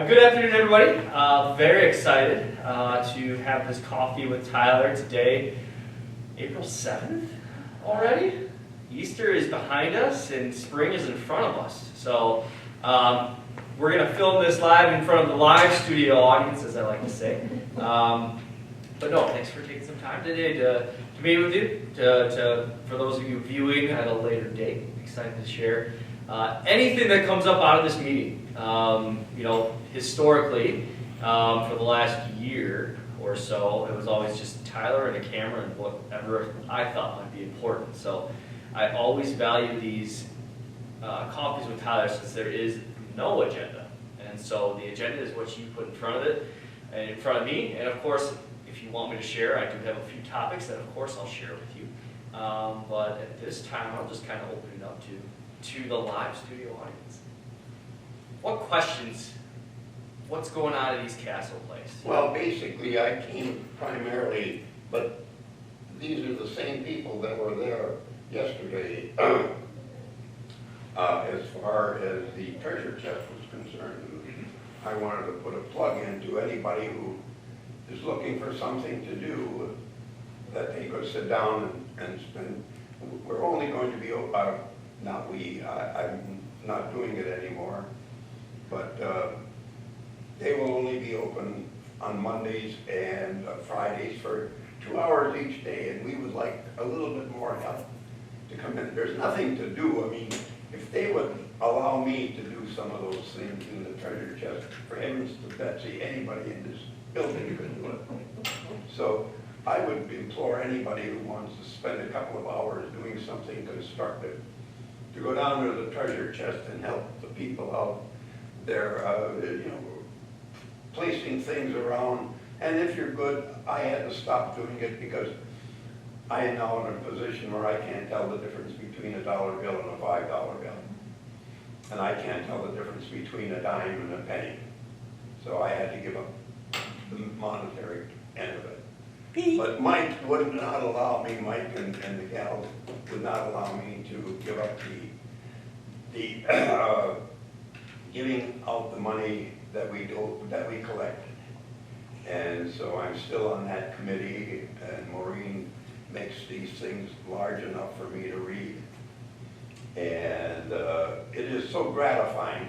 Good afternoon, everybody. Very excited to have this coffee with Tyler today. April 7th already? Easter is behind us and spring is in front of us. So we're going to film this live in front of the live studio audience, as I like to say. But no, thanks for taking some time today to meet with you. For those of you viewing at a later date, excited to share anything that comes up out of this meeting. Historically, for the last year or so, it was always just Tyler and a camera and whatever I thought might be important. So I always value these coffees with Tyler since there is no agenda. And so the agenda is what you put in front of it and in front of me. And of course, if you want me to share, I do have a few topics that of course I'll share with you. But at this time, I'll just kind of open it up to the live studio audience. What questions? What's going on at East Castle Place? Well, basically, I came primarily, but these are the same people that were there yesterday as far as the treasure chest was concerned. I wanted to put a plug into anybody who is looking for something to do that they could sit down and spend. We're only going to be, I'm not doing it anymore, but they will only be open on Mondays and Fridays for 2 hours each day, and we would like a little bit more help to come in. There's nothing to do. I mean, if they would allow me to do some of those things in the treasure chest, for heavens to Betsy, anybody in this building could do it. So I would implore anybody who wants to spend a couple of hours doing something constructive to go down to the treasure chest and help the people out there, placing things around. And if you're good, I had to stop doing it because I am now in a position where I can't tell the difference between $1 bill and a $5 bill. And I can't tell the difference between a dime and a penny. So I had to give up the monetary end of it. But Mike would not allow me, Mike and the gals would not allow me to give up the giving out the money that we collected. And so I'm still on that committee, and Maureen makes these things large enough for me to read. And it is so gratifying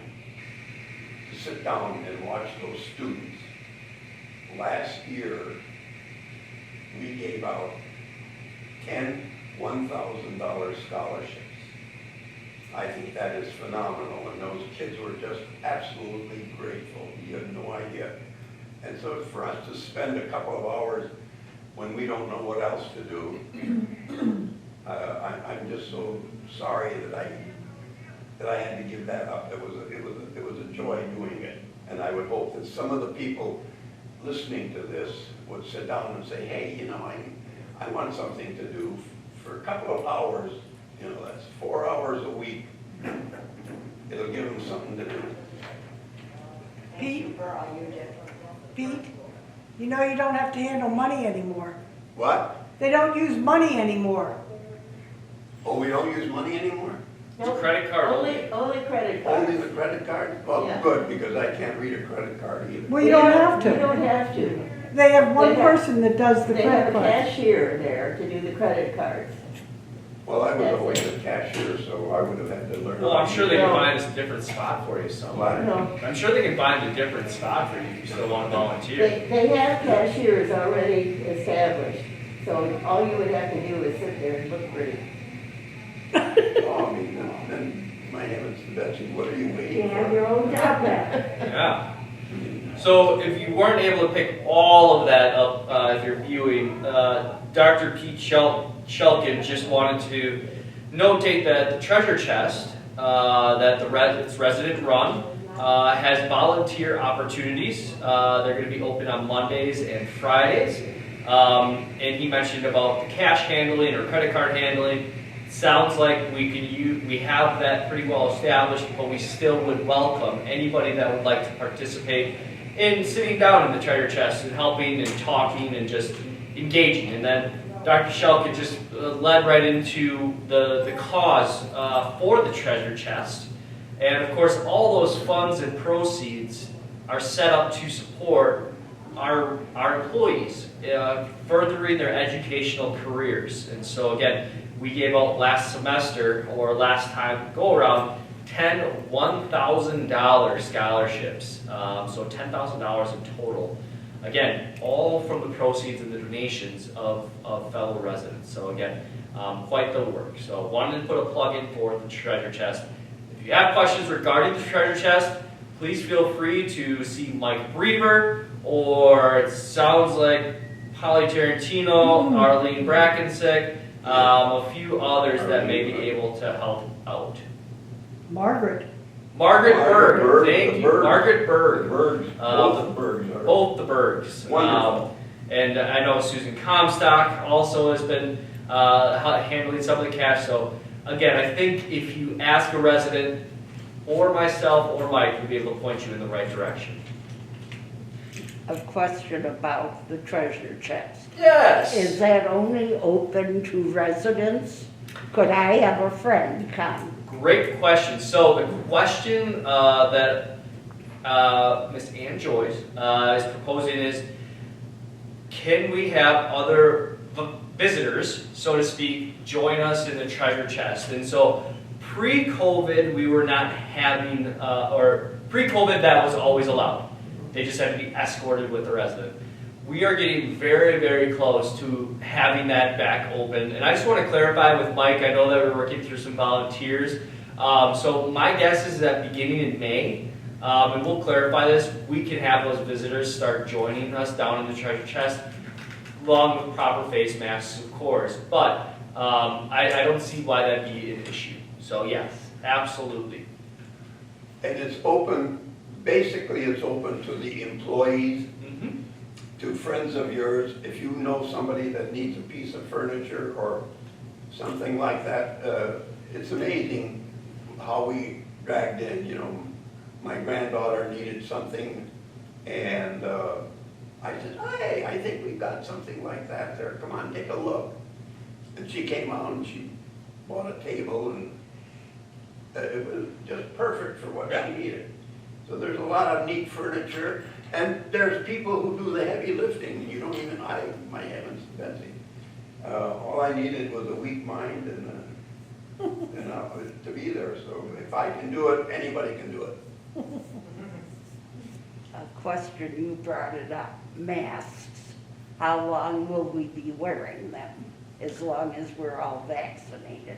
to sit down and watch those students. Last year, we gave out 10 $1,000 scholarships. I think that is phenomenal, and those kids were just absolutely grateful. You have no idea. And so for us to spend a couple of hours when we don't know what else to do, I'm just so sorry that I had to give that up. It was a joy doing it, and I would hope that some of the people listening to this would sit down and say, hey, I want something to do for a couple of hours. That's 4 hours a week. It'll give them something to do. Pete, you don't have to handle money anymore. What? They don't use money anymore. Oh, we don't use money anymore? It's a credit card. Only credit cards. Only the credit card? Well, Yeah. good, because I can't read a credit card either. Well, you don't have You don't to. have to. They have one They have- person that does the They have credit a cards. cashier there to do the credit cards. Well, I was always a cashier, so I would have had to learn. Well, I'm sure they can find us a different spot for you What? somewhere. No, I'm sure they can find a different spot for you if you still want to volunteer. they have cashiers already established, so all you would have to do is sit there and look pretty. Oh, I mean, then, my heavens to Betsy, what are you You waiting can have for? your own job back. Yeah. So if you weren't able to pick all of that up, if you're viewing, Dr. Pete Shelkin just wanted to notate that the treasure chest, that it's resident run, has volunteer opportunities. They're going to be open on Mondays and Fridays. And he mentioned about the cash handling or credit card handling. Sounds like we have that pretty well established, but we still would welcome anybody that would like to participate in sitting down in the treasure chest and helping and talking and just engaging. And then Dr. Shelkin just led right into the cause for the treasure chest. And of course, all those funds and proceeds are set up to support our employees, furthering their educational careers. And so again, we gave out last semester, or last time go around, 10 $1,000 scholarships. So $10,000 in total. Again, all from the proceeds and the donations of fellow residents. So again, quite the work. So wanted to put a plug in for the treasure chest. If you have questions regarding the treasure chest, please feel free to see Mike Brever, or it sounds like Polly Tarantino, Arlene Brackensick, a few others that may be able to help out. Margaret. Margaret Berg, thank you, Berg. Margaret Berg. Bergs, both the Bergs are. Both the Bergs. Wonderful. And I know Susan Comstock also has been handling some of the cash. So again, I think if you ask a resident, or myself, or Mike, we'll be able to point you in the right direction. A question about the treasure chest. Yes. Is that only open to residents? Could I have a friend come? Great question. So the question that Miss Ann Joyce is proposing is, can we have other visitors, so to speak, join us in the treasure chest? And so pre-COVID, we were not having, or pre-COVID, that was always allowed. They just had to be escorted with the resident. We are getting very, very close to having that back open. And I just want to clarify with Mike, I know that we're working through some volunteers. So my guess is that beginning in May, and we'll clarify this, we can have those visitors start joining us down in the treasure chest, along with proper face masks, of course. But I don't see why that'd be an issue. So yes, absolutely. And it's open, basically it's open to the employees, to friends of yours. If you know somebody that needs a piece of furniture or something like that, it's amazing how we dragged in, you know, my granddaughter needed something, and I said, hey, I think we've got something like that there, come on, take a look. And she came out and she bought a table, and it was just perfect for what she needed. So there's a lot of neat furniture, and there's people who do the heavy lifting. You don't even, my heavens, Betsy. All I needed was a weak mind and to be there. So if I can do it, anybody can do it. A question, you brought it up, masks. How long will we be wearing them? As long as we're all vaccinated?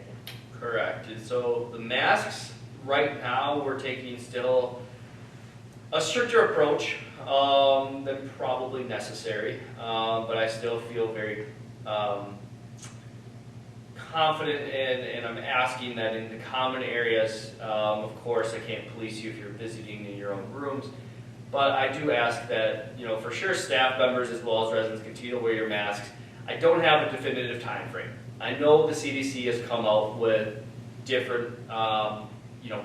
Correct. And so the masks, right now, we're taking still a stricter approach than probably necessary, but I still feel very confident and I'm asking that in the common areas, of course I can't police you if you're visiting in your own rooms, but I do ask that, you know, for sure staff members as well as residents continue to wear your masks. I don't have a definitive time frame. I know the CDC has come out with different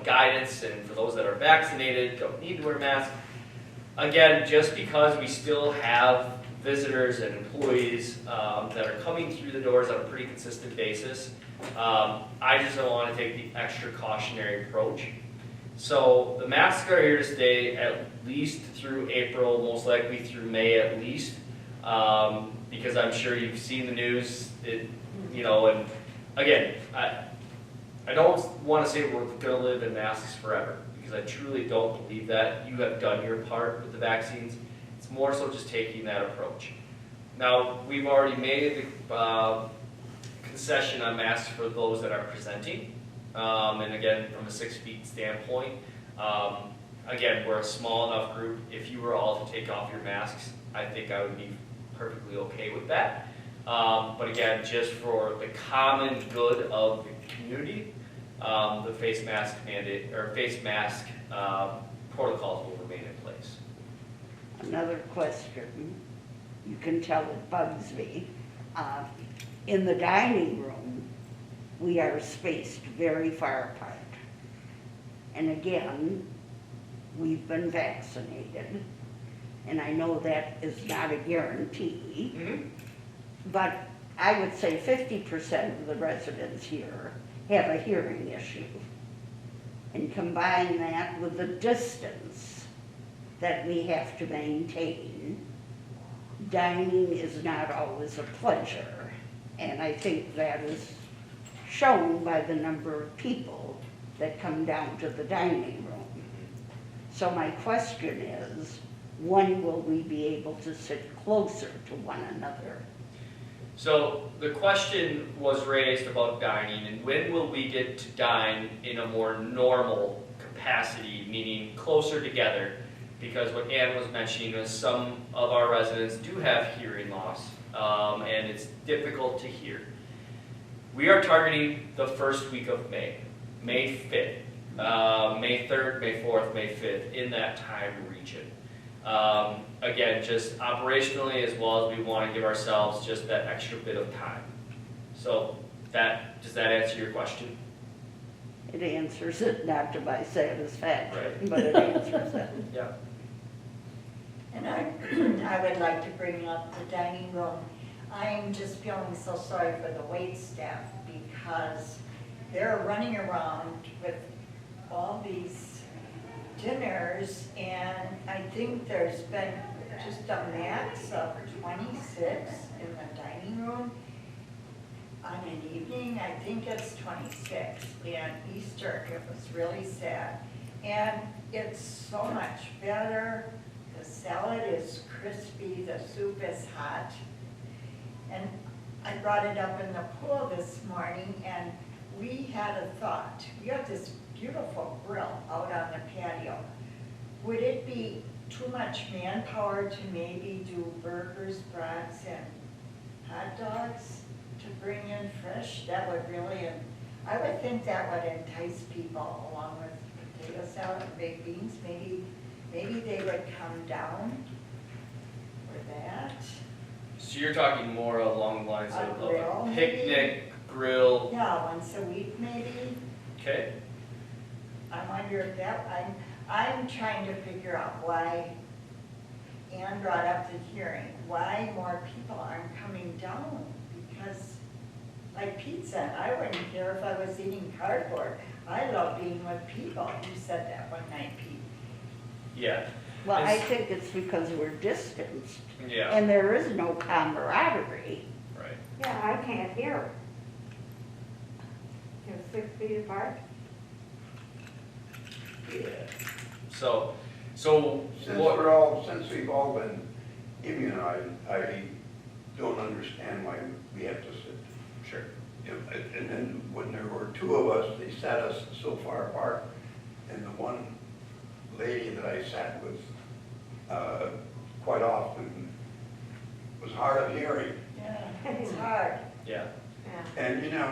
guidance, and for those that are vaccinated, don't need to wear masks. Again, just because we still have visitors and employees that are coming through the doors on a pretty consistent basis, I just don't want to take the extra cautionary approach. So the masks are here to stay at least through April, most likely through May at least, because I'm sure you've seen the news, and again, I don't want to say we're going to live in masks forever, because I truly don't believe that. You have done your part with the vaccines. It's more so just taking that approach. Now, we've already made the concession on masks for those that are presenting. And again, from a 6 feet standpoint, again, we're a small enough group. If you were all to take off your masks, I think I would be perfectly okay with that. But again, just for the common good of the community, the face mask mandate or face mask protocols will remain in place. Another question, you can tell it bugs me. In the dining room, we are spaced very far apart. And again, we've been vaccinated, and I know that is not a guarantee, but I would say 50% of the residents here have a hearing issue. And combine that with the distance that we have to maintain. Dining is not always a pleasure, and I think that is shown by the number of people that come down to the dining room. So my question is, when will we be able to sit closer to one another? So the question was raised about dining, and when will we get to dine in a more normal capacity, meaning closer together? Because what Ann was mentioning is some of our residents do have hearing loss, and it's difficult to hear. We are targeting the first week of May, May 5th, May 3rd, May 4th, May 5th, in that time region. Again, just operationally, as well as we want to give ourselves just that extra bit of time. So does that answer your question? It answers it, not to my satisfaction, Right. but it answers it. Yeah. And I would like to bring up the dining room. I'm just feeling so sorry for the wait staff because they're running around with all these dinners, and I think there's been just a max of 26 in the dining room on an evening. I think it's 26, and Easter, it was really sad. And it's so much better. The salad is crispy, the soup is hot. And I brought it up in the pool this morning, and we had a thought. We have this beautiful grill out on the patio. Would it be too much manpower to maybe do burgers, brats, and hot dogs to bring in fresh? That would really, I would think that would entice people along with potato salad and baked beans. Maybe they would come down for that. So you're talking more along the lines A of grill, a picnic, grill, Yeah, once a week maybe. okay? I wonder if that, I'm trying to figure out why Ann brought up the hearing, why more people aren't coming down. Because like pizza, I wouldn't care if I was eating cardboard. I love being with people. You said that one night, Pete. Yeah. Well, I It's- think it's because we're distanced, Yeah, and there is no camaraderie. right. Yeah, I can't hear. You're 6 feet apart. Yeah. So Since we've all been immunized, I don't understand why we have to sit. Sure. You know, and then when there were two of us, they sat us so far apart, and the one lady that I sat with quite often was hard of hearing. Yeah, it's hard. Yeah. Yeah. And, you know,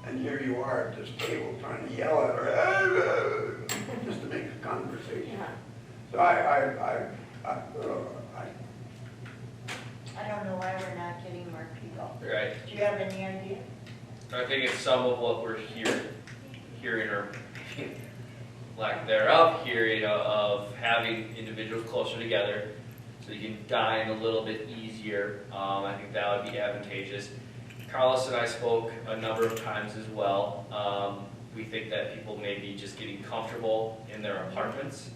and here you are at this table trying to yell at her, just to make a conversation. Yeah. So I don't know why we're not getting more people. Right. Do you have any idea? I think it's some of what we're hearing or lack thereof hearing of having individuals closer together so you can dine a little bit easier. I think that would be advantageous. Carlos and I spoke a number of times as well. We think that people may be just getting comfortable in their apartments,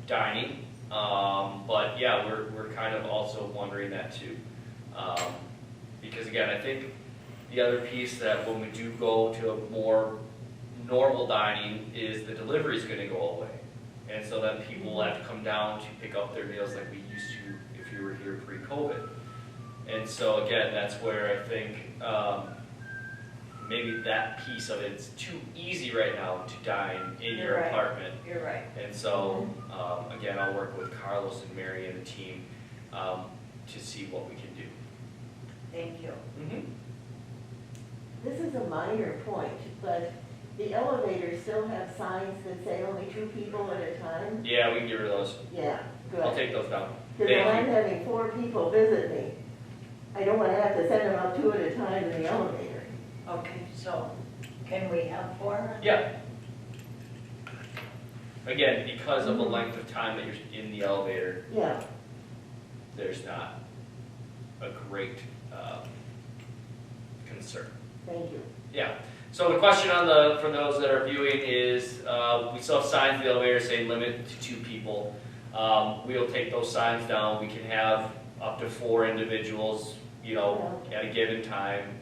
dining. But yeah, we're kind of also wondering that too. Because again, I think the other piece that when we do go to a more normal dining is the delivery is going to go away. And so then people will have to come down to pick up their meals like we used to if you were here pre-COVID. And so again, that's where I think maybe that piece of it's too easy right now to dine in You're your right. apartment. You're right. And so, again, I'll work with Carlos and Mary and the team to see what we can do. Thank you. This is a minor point, but the elevators still have signs that say only 2 people at a time? Yeah, we can get rid of those. Yeah, I'll good. take those down. Because if I'm Thank you. having 4 people visit me, I don't want to have to send them out 2 at a time in the elevator. Okay, so can we have 4? Yeah. Again, because of the length of time that you're in the elevator, Yeah, there's not a great concern. thank you. Yeah. So the question for those that are viewing is, we still have signs in the elevator saying limit to 2 people. We'll take those signs down. We can have up to 4 individuals, at a given time,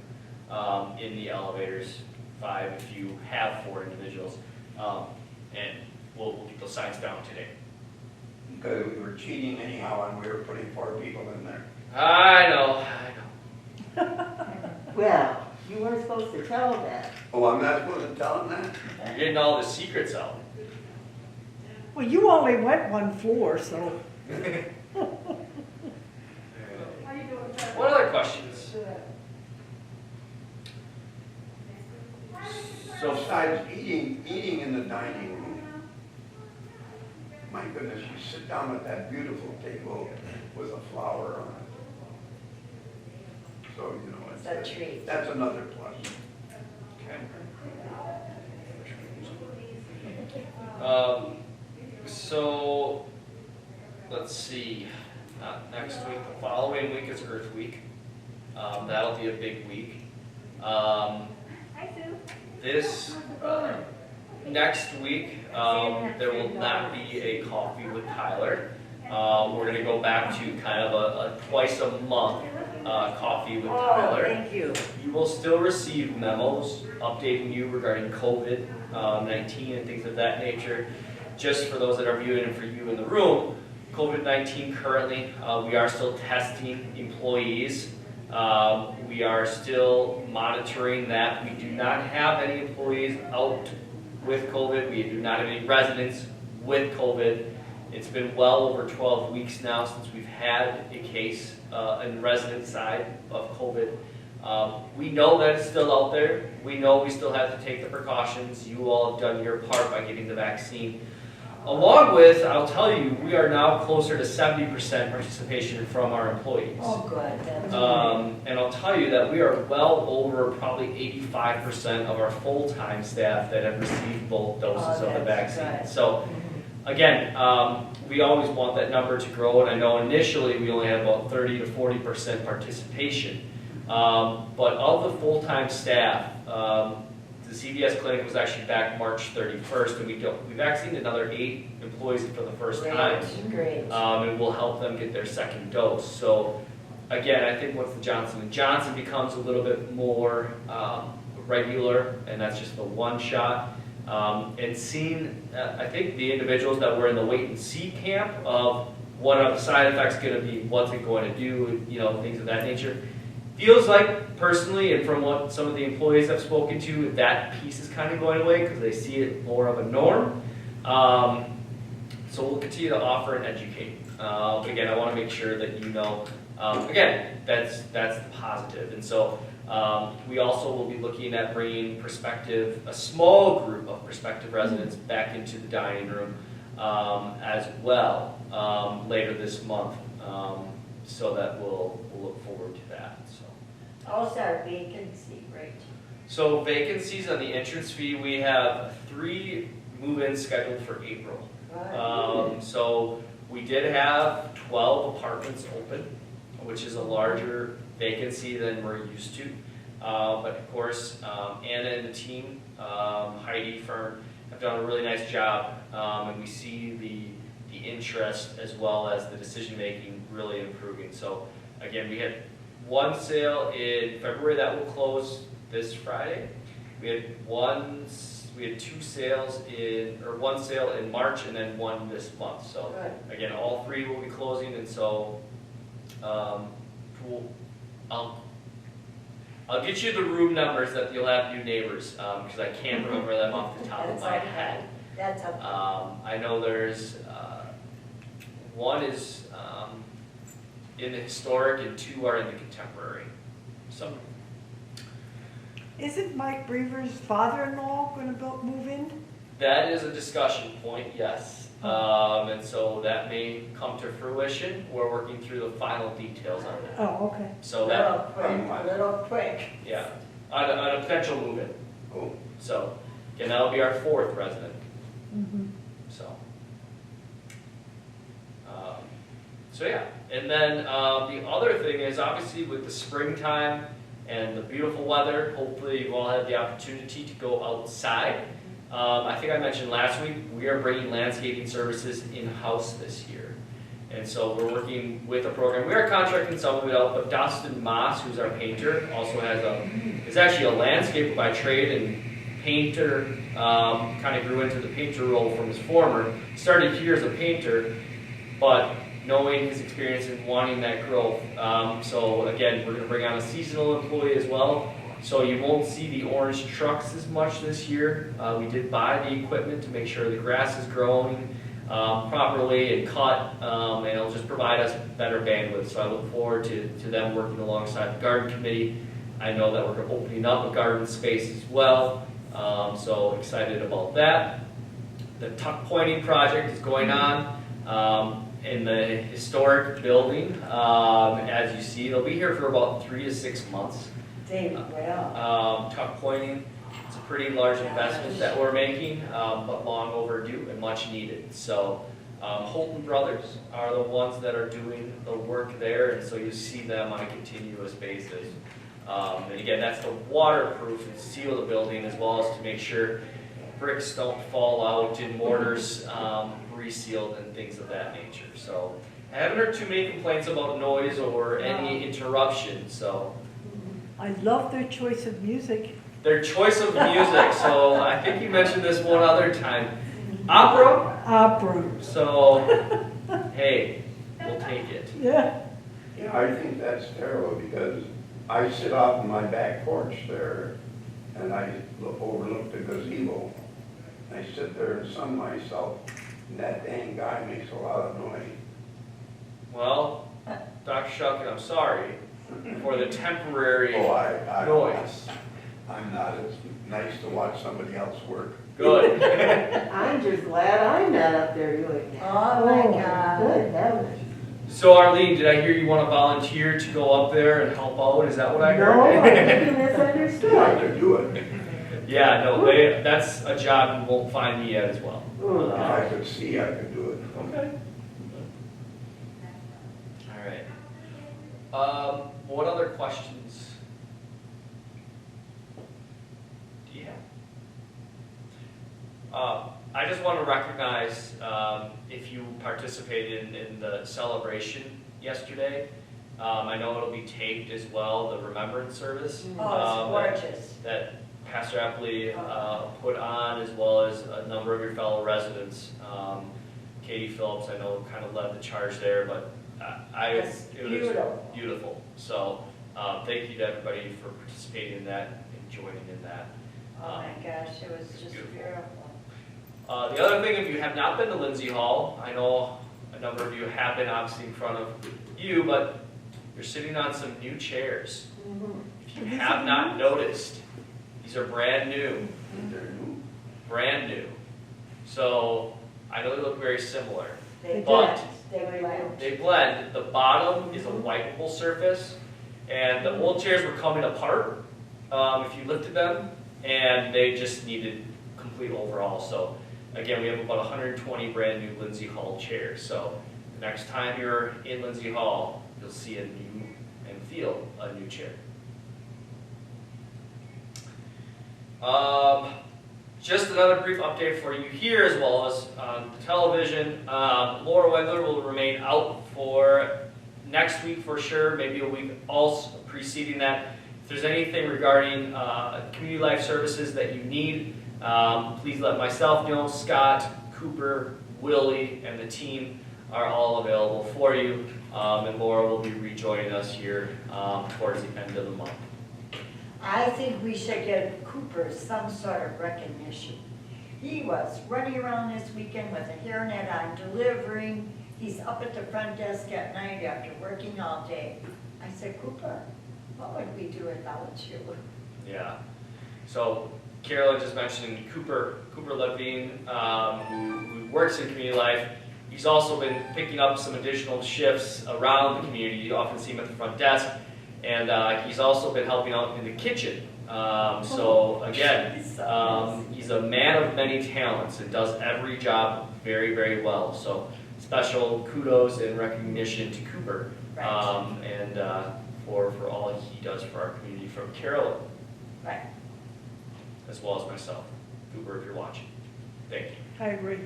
in the elevators, 5 if you have 4 individuals. And we'll get those signs down today. Because we were cheating anyhow and we were putting 4 people in there. I know. Well, you weren't supposed to tell that. Oh, I'm not supposed to tell them that? You're getting all the secrets out. Well, you only went 1 floor, so. What other questions? So besides eating in the dining room, my goodness, you sit down at that beautiful table with a flower on it. So, It's a treat. that's another plus. Okay. So, let's see, not next week, the following week is Earth Week. That'll be a big week. Hi, Sue. This, next week, there will not be a coffee with Tyler. We're gonna go back to kind of a twice a month, coffee with Tyler. Thank you. You will still receive memos updating you regarding COVID-19 and things of that nature. Just for those that are viewing and for you in the room, COVID-19 currently, we are still testing employees. We are still monitoring that. We do not have any employees out with COVID. We do not have any residents with COVID. It's been well over 12 weeks now since we've had a case on the resident side of COVID. We know that it's still out there. We know we still have to take the precautions. You all have done your part by getting the vaccine. Along with, I'll tell you, we are now closer to 70% participation from our employees. Oh, good, that's And I'll tell you that we are well over probably 85% of our full-time staff that have received both doses of the that's vaccine. good. So, again, we always want that number to grow, and I know initially we only had about 30 to 40% participation. But of the full-time staff, the CVS clinic was actually back March 31st, and we vaccinated another 8 employees for the first time. Great. And we'll help them get their second dose. So again, I think once the Johnson & Johnson becomes a little bit more regular, and that's just the 1 shot, and seeing, I think the individuals that were in the wait and see camp of what are the side effects going to be, what's it going to do, things of that nature, feels like personally, and from what some of the employees I've spoken to, that piece is kind of going away because they see it more of a norm. So we'll continue to offer and educate. But again, I want to make sure that again, that's the positive. And so we also will be looking at bringing a small group of prospective residents back into the dining room as well later this month. So that we'll look forward to that. Also our vacancy rate. So vacancies on the entrance fee, we have 3 move-ins scheduled for April. So we did have 12 apartments open, which is a larger vacancy than we're used to. But of course, Anna and the team, Heidi Fern, have done a really nice job, and we see the interest as well as the decision-making really improving. So again, we had 1 sale in February that will close this Friday. We had 2 sales one sale in March and then 1 this month. So again, all 3 will be closing, and so I'll get you the room numbers that you'll have new neighbors because I can't remember them off the top of my head. That's okay. I know there's 1 is in the historic and 2 are in the contemporary. So. Isn't Mike Brever's father-in-law going to move in? That is a discussion point, yes. And so that may come to fruition. We're working through the final details on that. Oh, okay. So A little quick. yeah, on a potential move-in. Cool. So, again, that'll be our 4th resident. Mm-hmm. So yeah. And then the other thing is obviously with the springtime and the beautiful weather. Hopefully you all had the opportunity to go outside. I think I mentioned last week, we are bringing landscaping services in-house this year. And so we're working with a program. We are contracting some of it out, but Dustin Moss, who's our painter, also is actually a landscaper by trade and painter, kind of grew into the painter role from his former. Started here as a painter, but knowing his experience and wanting that growth. So again, we're going to bring on a seasonal employee as well. So you won't see the orange trucks as much this year. We did buy the equipment to make sure the grass is growing properly and cut, and it'll just provide us better bandwidth. So I look forward to them working alongside the garden committee. I know that we're opening up a garden space as well, so excited about that. The tuck pointing project is going on in the historic building. As you see, it'll be here for about 3 to 6 months. They will. Tuck pointing, it's a pretty large investment that we're making, but long overdue and much needed. So Holton Brothers are the ones that are doing the work there, and so you see them on a continuous basis. And again, that's to waterproof and seal the building, as well as to make sure bricks don't fall out and mortars resealed and things of that nature. So I haven't heard too many complaints about noise or any interruptions. So I love their choice of music. their choice of music. So I think you mentioned this one other time. Opera. Opera. So hey, we'll take it. Yeah. Yeah, I think that's terrible because I sit off my back porch there and I overlook the gazebo. I sit there and sun myself, and that dang guy makes a lot of noise. Well, Dr. Shulkin, I'm sorry for the temporary Oh, noise. I'm not. It's nice to watch somebody else work. Good. I'm just glad I'm not up there doing that. Oh my God. Good heavens. So Arlene, did I hear you want to volunteer to go up there and help out? Is that what I No, I heard? think you I misunderstood. could do it. Yeah, no, that's a job you won't find me at as well. Ooh. If I could see, I could do it. Okay. All right. What other questions do you have? I just want to recognize if you participated in the celebration yesterday. I know it'll be taped as well, the remembrance service. Oh, it's gorgeous. That Pastor Epley put on, as well as a number of your fellow residents. Katie Phillips, I know, kind of led the charge there, but it was Beautiful. beautiful. So thank you to everybody for participating in that and joining in that. Oh my gosh, it was just beautiful. The other thing, if you have not been to Lindsay Hall, I know a number of you have been obviously in front of you, but you're sitting on some new chairs. If you have not noticed, these are brand new. They're new. Brand new. So I know they look very similar. They But- blend. They blend. They blend. The bottom is a wipeable surface, and the old chairs were coming apart if you lifted them, and they just needed complete overhaul. So again, we have about 120 brand new Lindsay Hall chairs. So the next time you're in Lindsay Hall, you'll see a new and feel a new chair. Just another brief update for you here, as well as on television. Laura Wegler will remain out for next week for sure, maybe a week also preceding that. If there's anything regarding community life services that you need, please let myself know. Scott, Cooper, Willie, and the team are all available for you. And Laura will be rejoining us here towards the end of the month. I think we should give Cooper some sort of recognition. He was running around this weekend with a hairnet on, delivering. He's up at the front desk at night after working all day. I said, Cooper, what would we do without you? Yeah. So Carolyn just mentioned Cooper Levine, who works in community life. He's also been picking up some additional shifts around the community. You often see him at the front desk. And he's also been helping out in the kitchen. So again, he's a man of many talents and does every job very, very well. So special kudos and recognition to Cooper Right. and for all he does for our community, from Carolyn, Right. as well as myself. Cooper, if you're watching, thank you. I agree.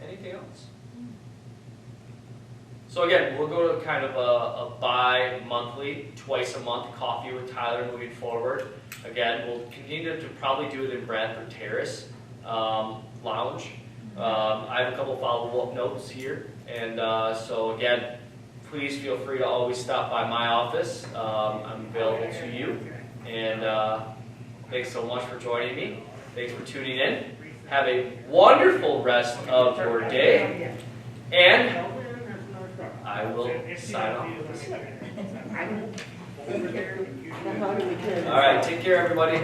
Anything else? So again, we'll go to kind of a bi-monthly, twice a month coffee with Tyler moving forward. Again, we'll continue to probably do it in Bradford Terrace Lounge. I have a couple follow-up notes here, and so again, please feel free to always stop by my office. I'm available to you, and thanks so much for joining me. Thanks for tuning in. Have a wonderful rest of your day, and I will sign off with this. Now, how do we turn this All right, off? take care, everybody.